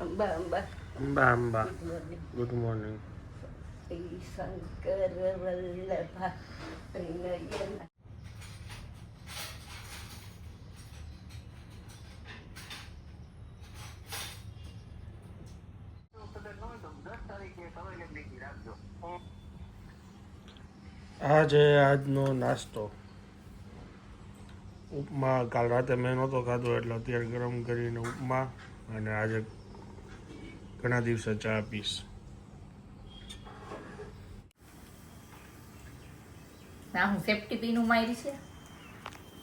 Amba Amba good morning. Shankar Vallabha Nayan. આ છે આજનો નાસ્તો. ઉપમા કાલ રાતે મેં નહોતો ખાધો એટલે અત્યારે ગરમ કરીને ઉપમા, અને આજે ઘણા દિવસે ચા પીશ. ના હું સેફ્ટી પીનું મારી છે.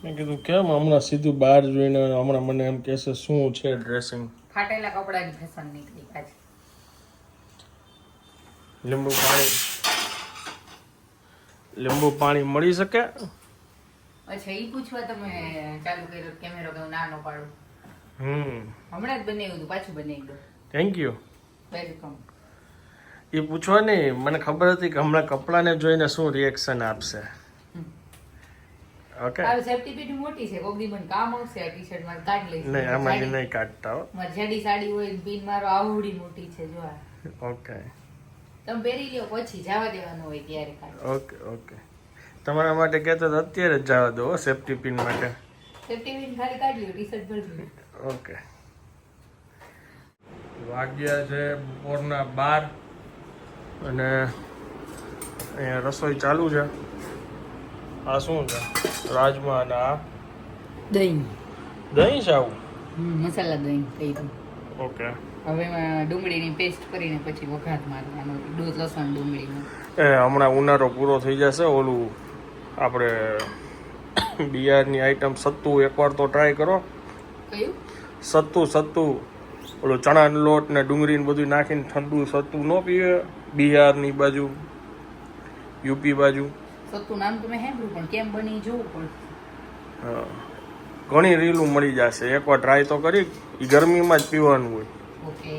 મેં કીધું કેમ હમણાં સીધું બહાર જોઈને હમણાં મને એમ કહેશે શું છે ડ્રેસિંગ. ફાટેલા કપડાની ફેશન નીકળી આજે. લીંબુ પાણી મળી શકે? અચ્છા ઈ પૂછવા તમે ચાલુ કર્યો કેમેરો કે હું ના નો પાડું. હમણાં જ બનાવ્યું હતું, પાછું બનાવી દો. Thank you. વેલકમ. એ પૂછવા નહીં, મને ખબર હતી કે હમણાં કપડાને જોઈને શું રિએક્શન આપશે. ઓકે આ સેફ્ટી પીનું મોટી છે, કોક દી મને કામ આવશે. આ ટી-શર્ટ માં કાઢ લઈશ. નહીં આમાંથી નહીં કાઢતા હો. મારી જાડી સાડી હોય પીન મારો આવડી મોટી છે જો આ. ઓકે તમે પહેરી લ્યો પછી જવા દેવાનું હોય ત્યારે કાઢો. Okay okay. તમારા માટે કહેતો તો અત્યારે જ જવા દો સેફ્ટી પિન માટે. સેફ્ટી પીન ખાલી કાઢ લ્યો, ટી-શર્ટ ભરી લ્યો. ઓકે. વાગ્યા છે બપોરના 12 અને અહીંયા રસોઈ ચાલુ છે. આ શું છે? રાજમા અને આ દહીં. દહીં છે આવું? મસાલા દહીં કર્યું. ઓકે. હવે એમાં ડુંગળીની પેસ્ટ કરીને પછી વઘાર મારવાનો, દૂધ લસણ ડુંગળીનો. એ હમણાં ઉનાળો પૂરો થઈ જશે. ઓલું આપણે બિયારની આઈટમ સત્તુ એકવાર તો ટ્રાય કરો. કયું સત્તુ ઓલો ચણાનો લોટ ને ડુંગળી ને બધું નાખીને ઠંડુ સત્તુ ન પીવે? બિહારની બાજુ, યુપી બાજુ. સત્તુ નામ તો મેં સાંભળ્યું પણ કેમ બની જોવું પડશે. હા, ઘણી રીલું મળી જશે. એકવાર ટ્રાય તો કરી. એ ગરમીમાં જ પીવાનું હોય. ઓકે.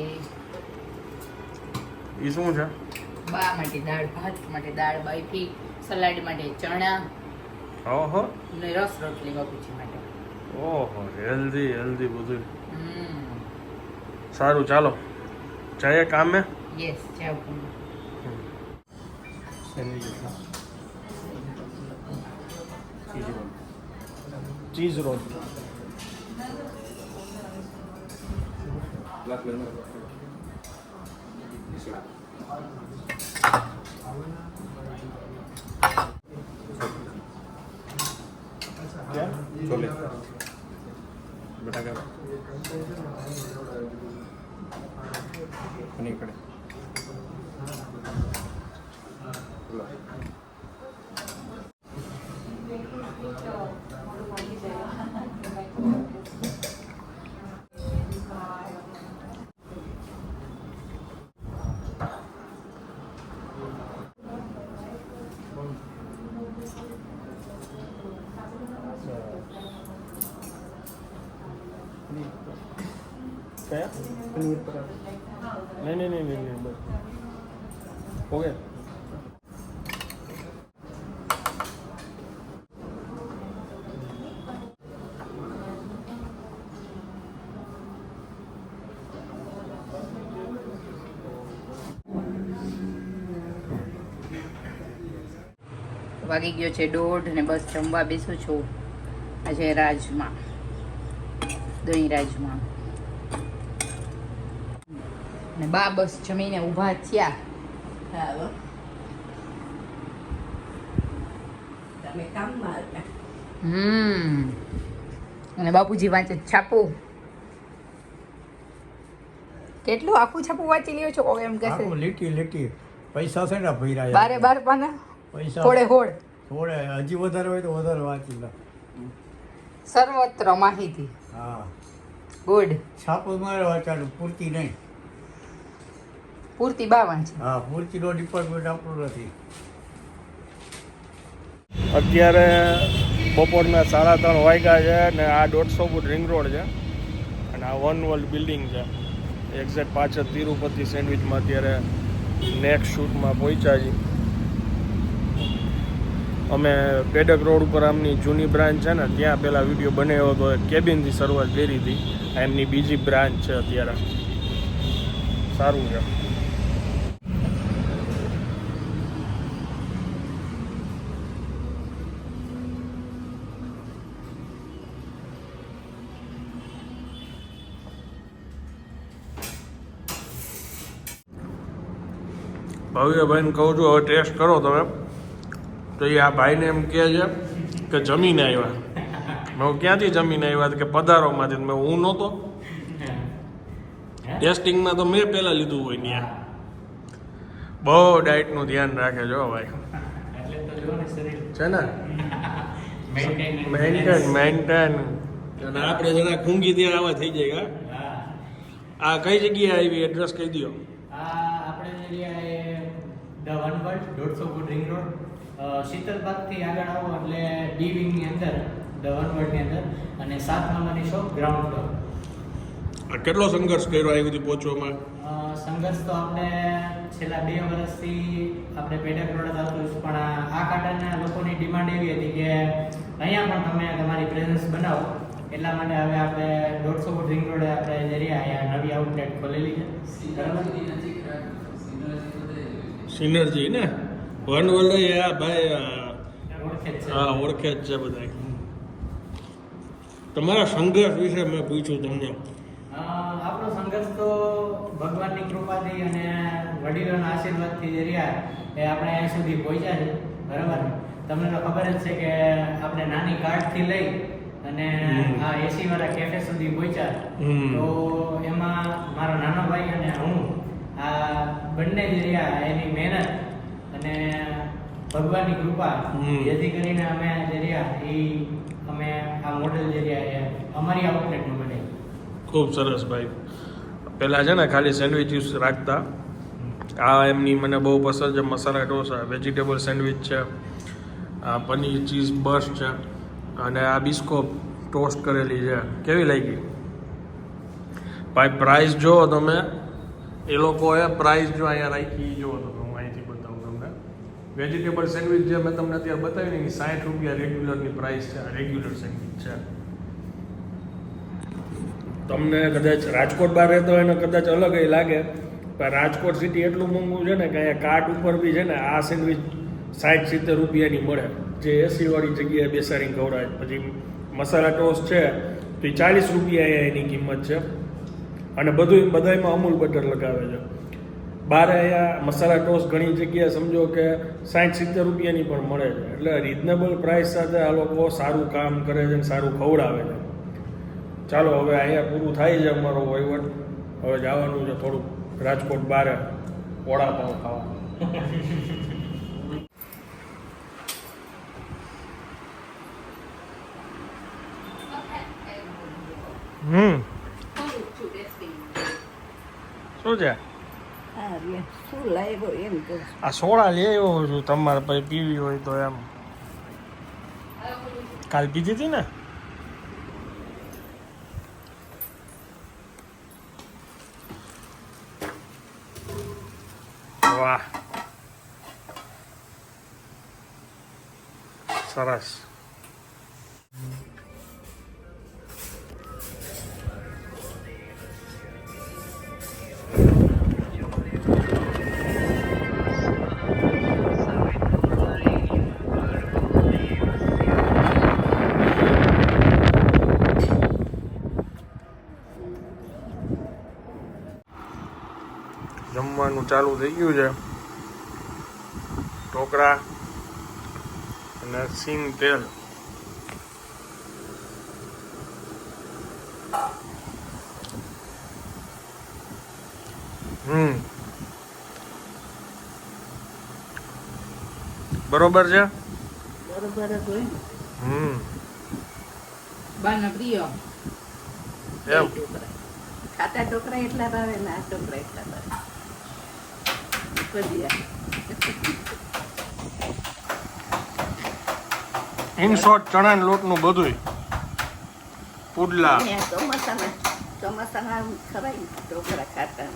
એ શું છે? બા માટે દાળ ભાત, માટે દાળ બાફી, સલાડ માટે ચણા, ઓહો, ને રસ રોટલી બાપુજી માટે. ઓહો, હેલ્ધી બધું. સારું, ચાલો જઈએ કામે. યસ, જાવ તમે. Cheese roll. छोले बटाका पनीर कड़े क्या? पनीर पराठा? नहीं बस हो गया. વાગી ગયો છે 1:30 ને બસ જમવા બેસું છું. આજે રાજમા, દહીં રાજમા. ને બા બસ જમીને ઊભા થયા. અને બાપુજી વાંચે છાપું. કેટલું આખું છાપું વાંચી લ્યો છો? એમ કે લીટી પૈસા છે ને ભૈરા, 12 પાના પૈસા થોડે હજી વધારે હોય તો વધારે વાંચી લો. સર્વત્ર માહિતી. હા, ગુડ. છાપું મારે વાંચવાનું, પૂરતી નહીં. પૂરતી બા વાંચે. હા, પૂરતીનો ડિપાર્ટમેન્ટ આપણું નથી. અત્યારે બપોરના 3:30 વાગ્યા છે અને આ 150 ફૂટ રિંગ રોડ છે અને આ વન વર્લ્ડ બિલ્ડિંગ છે. એક્ઝેક્ટ પાછળ તિરુપતિ સેન્ડવિચમાં અત્યારે નેક્સ્ટ શૂટમાં પહોંચ્યા છીએ. અમે પેડક રોડ ઉપર આમની જૂની બ્રાન્ચ છે ને ત્યાં પહેલાં વિડીયો બનાવ્યો હતો. કેબિનથી શરૂઆત કરી હતી આ એમની બીજી બ્રાન્ચ છે અત્યારે. સારું છે. ભવ્યભાઈને કહું છું હવે ટેસ્ટ કરો તમે. તો એ આ ભાઈને એમ કહે છે કે જમીને આવ્યા. મેં ક્યાંથી જમીને આવ્યા કે પધારોમાંથી. મેં હું નહોતો ટેસ્ટિંગમાં, તો મેં પહેલાં લીધું હોય ત્યાં. બહુ ડાયટનું ધ્યાન રાખે જો ભાઈ છે ને. મેન્ટેન. અને આપણે જરા ખૂંગી ત્યાં આવા થઈ જાય. આ કઈ જગ્યાએ આવી એડ્રેસ કહી દો. આપણે the one world 150 foot ring road, શીતલબાગથી આગળ આવો એટલે ડી વિંગની અંદર, ધ વન વર્લ્ડની અંદર, અને 7 નંબરની શોપ ગ્રાઉન્ડ ફ્લોર. કેટલો સંઘર્ષ કર્યો અહીં સુધી પહોંચવામાં? સંઘર્ષ તો આપણે છેલ્લા 2 વર્ષથી આપણે પેડા પ્રોડક્ટ આવતું, પણ આ કાંટાના લોકોની ડિમાન્ડ એવી હતી કે અહીંયા પણ તમે તમારી પ્રેઝન્સ બનાવો, એટલા માટે હવે આપણે 150 ફૂટ રિંગ રોડે આપણે જરીયા અહીંયા નવી આઉટલેટ ખોલેલી છે. સિનર્જી ને વન વર્લ્ડ આ ભાઈ ઓળખે જ છે. હા ઓળખે જ છે બધા. તમારા સંઘર્ષ વિશે મેં પૂછ્યું તમને. આપણો સંઘર્ષ તો ભગવાનની કૃપાથી અને વડીલોના આશીર્વાદથી જે રહ્યા એ આપણે અહીંયા સુધી પહોંચ્યા છે. બરાબર, તમને તો ખબર જ છે કે આપણે નાની કાર્ડથી લઈ અને આ એસી વાળા કેફે સુધી પહોંચ્યા. તો એમાં મારો નાનો ભાઈ અને હું આ બંને જે રહ્યા એની મહેનત અને ભગવાનની કૃપા, જેથી કરીને અમે જે રહ્યા એ અમે આ મોડેલ જે રહ્યા એ અમારી આઉટલેટનું બને. ખૂબ સરસ ભાઈ. પહેલાં છે ને ખાલી સેન્ડવિચીસ રાખતા. આ એમની મને બહુ પસંદ છે. મસાલા ઢોસા, વેજીટેબલ સેન્ડવિચ છે, આ પનીર ચીઝ બર્સ્ટ છે, અને આ બિસ્કો ટોસ્ટ કરેલી છે. કેવી લાગી ભાઈ? પ્રાઇસ જો તમે, એ લોકોએ પ્રાઇસ જો અહીંયા રાખી જુઓ તો હું અહીંથી બતાવું તમને. વેજીટેબલ સેન્ડવિચ જે મેં તમને અત્યારે બતાવી ને, 60 રૂપિયા રેગ્યુલરની પ્રાઇસ છે. રેગ્યુલર સેન્ડવિચ છે. તમને કદાચ રાજકોટ બહાર રહેતો હોય ને કદાચ અલગ એ લાગે, પણ રાજકોટ સિટી એટલું મોંઘું છે ને કે અહીંયા કાર્ટ ઉપર બી છે ને આ સેન્ડવિચ 60-70 રૂપિયાની મળે, જે એસીવાળી જગ્યાએ બેસાડીને ખવડાવે. પછી મસાલા ટોસ્ટ છે તો એ 40 રૂપિયા અહીંયા એની કિંમત છે. અને બધામાં અમૂલ બટર લગાવે છે. બહાર અહીંયા મસાલા ટોસ્ટ ઘણી જગ્યાએ સમજો કે 60-70 રૂપિયાની પણ મળે છે. એટલે રિઝનેબલ પ્રાઇસ સાથે આ લોકો સારું કામ કરે છે અને સારું ખવડાવે છે. ચાલો હવે અહીંયા પૂરું થાય છે અમારો વહીવટ. હવે જવાનું છે થોડુંક રાજકોટ બહાર વડાપાઉં ખાવા. શું છે શું લાવ્યો એમ તો આ સોડા લઈ આવ્યો છું તમારે પછી પીવી હોય તો એમ. કાલ પીધી હતી ને? વાહ સરસ. જમવાનું ચાલુ થઈ ગયું છે. ઢોકળા અને સિંગ તેલ. બરોબર છે. બરોબર જ હોય ને. બાના પ્રિય એમ ખાટા ઢોકળા એટલા ભાવે ને આ ઢોકળા એટલા ભાવે. ઇન શોર્ટ ચણાના લોટનું બધુંય પુડલા. ચોમાસાના ખરાય ઢોકળા ખાટા.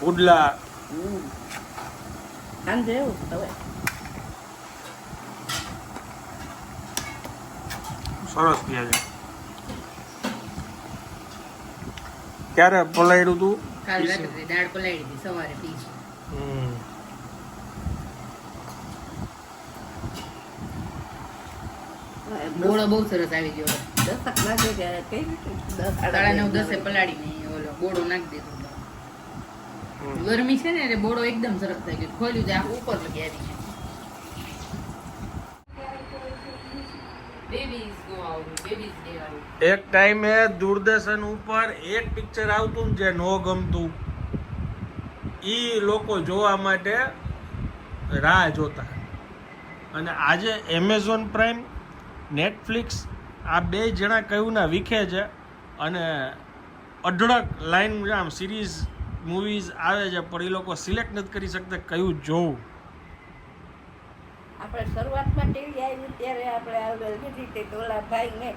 પુડલા સાંજે એવું હવે સરસ થયા છે. ક્યારે પલાળ્યું તું? કાલ રાત્રે દાળ પલાળી હતી, સવારે પી છે. હમ. ગોળો બહુ સરસ આવી ગયો. 10 વાગે કે કઈ રીતે? 10 સાડા 9-10 પલાળીને ઓલો ગોળો નાખી દીધો. ગરમી છે ને એટલે બોળો એકદમ સરસ થઈ ગયો. ખોલ્યું તો આખું ઉપર લગી આવી ગયું. Babies go out, babies day out. એક ટાઈમે દૂરદર્શન ઉપર એક પિક્ચર આવતું ને જે નો ગમતું ઈ લોકો જોવા માટે રાહ જોતા. અને આજે એમેઝોન પ્રાઇમ, નેટફ્લિક્સ આ બે જણા કયું ના વિખે છે અને અઢળક લાઈન આમ સિરીઝ મૂવીઝ આવે છે પણ એ લોકો સિલેક્ટ નથી કરી શકતા કયું જોવું. આપણે શરૂઆતમાં ટીવી આવ્યું ત્યારે આપણે આગળ કીધી તે તોલા ભાઈને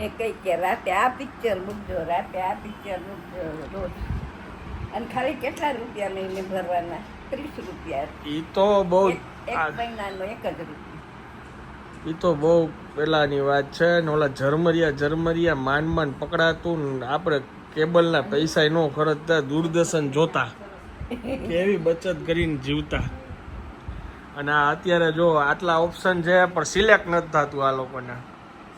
એ કઈ કે રાતે આ પિક્ચર મૂકજો, રાતે આ પિક્ચર મૂકજો રોજ. અને ખાલી કેટલા રૂપિયા મહિને ભરવાના? 30 રૂપિયા. એ તો બહુ એક મહિનાનો 1 જ રૂપિયા. એ તો બહુ પહેલાની વાત છે ને ઓલા ઝરમરિયા માંડ પકડાતું ને આપણે કેબલના પૈસા નો ખર્ચતા દૂરદર્શન જોતા કેવી બચત કરીને જીવતા. અને આ અત્યારે જો આટલા ઓપ્શન છે પણ સિલેક્ટ નથી થતું આ લોકોને.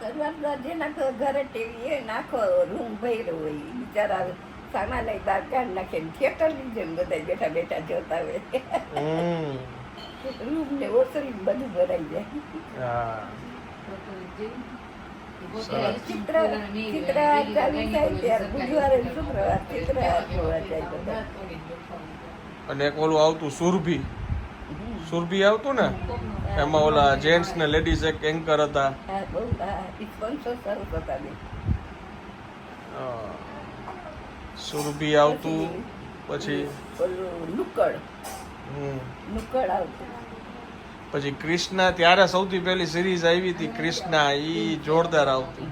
શરૂઆતમાં જેના ઘરે ટીવી એ નાખો રૂમ ભર્યો હોય એ બિચારા સામાન બહાર કાઢી નાખે થિયેટરની જેમ બધા બેઠા બેઠા જોતા હોય. રૂમ ને ઓસરી બધું ભરાઈ જાય. હા ચિત્ર ચાલુ થાય ત્યારે બુધવારે શુક્રવાર ચિત્ર જોવા જાય બધા. અને એક ઓલું આવતું સુરભી આવતું ને એમાં ઓલા જેન્ટ્સ ને લેડીઝ એક એન્કર હતા. હા બહુ સ્પોન્સર સરસ હતા બે. સુરભી આવતું પછી ઓલું નુક્કડ આવતું. પછી કૃષ્ણા ત્યારે સૌથી પહેલી સિરીઝ આવી હતી કૃષ્ણા ઈ જોરદાર આવતી.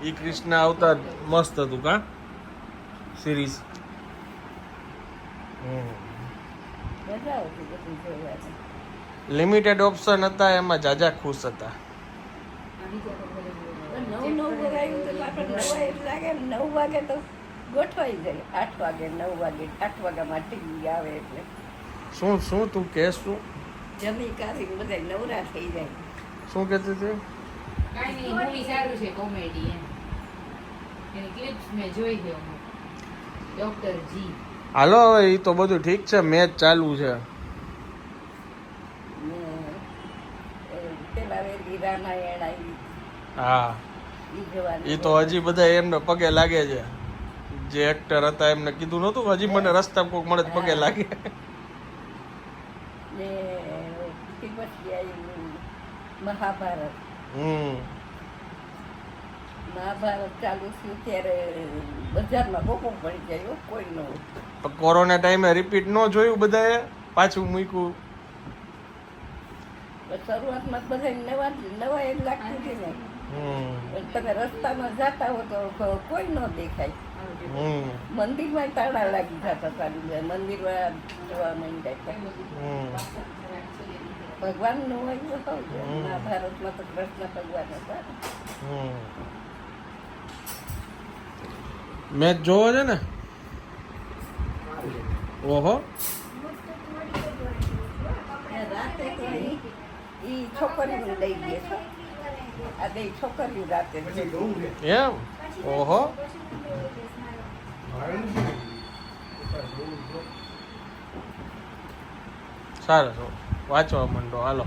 ઈ કૃષ્ણા આવતા મસ્ત હતું કા સિરીઝ. મજા આવતી બધું જોવાની. લિમિટેડ ઓપ્શન હતા એમાં જાજા ખુશ હતા. નવું વગાડ્યું તો આપણે નવા જ લાગે ને 9 વાગે તો ગોઠવાઈ જાય. 8 વાગે 9 વાગે 8 વાગ્યામાં ટીવી આવે એટલે શું તું કહેશ શું જમી કાઢી બધા નવરા થઈ જાય. શું કહેતી હતી? કાંઈ નહીં, મૂવી સારું છે, કોમેડી એમ. એની ક્લિપ્સ મેં જોઈ છે. ડોક્ટર જી. હાલો હવે એ તો બધું ઠીક છે, મેચ ચાલુ છે. ને પેલા વેલી રામાયણ આવી હા ઈ જોવાની. એ તો હજી બધા એમને પગે લાગે છે. જે એક્ટર હતા એમને કીધું નતું હજી મને રસ્તા કોક મળે તો પગે લાગે. ને પછી આવ્યું મહાભારત. મહાભારત ચાલુ થયું ત્યારે બજારમાં બહુ પડી જાય હો, કોઈ ન હોય. કોરોના ટાઈમે રિપીટ ન જોયું બધાએ પાછું મૂક્યું. શરૂઆતમાં બધા નવા એમ લાગતું હતું ને. તમે રસ્તામાં જતા હો તો કોઈ ન દેખાય. મંદિરમાં તાળા લાગી જતા હતા. મંદિરમાં જોવા માંડ્યા. ભગવાન નું હોય મહાભારતમાં તો કૃષ્ણ ભગવાન હતા. મેચ જોવો છે ને? ઓહો રાતે તો ઈ છોકરીઓ લઈ ગઈ છે. આ બે છોકરીઓ રાતે એમ? ઓહો સારું વાંચવા માંડો હાલો.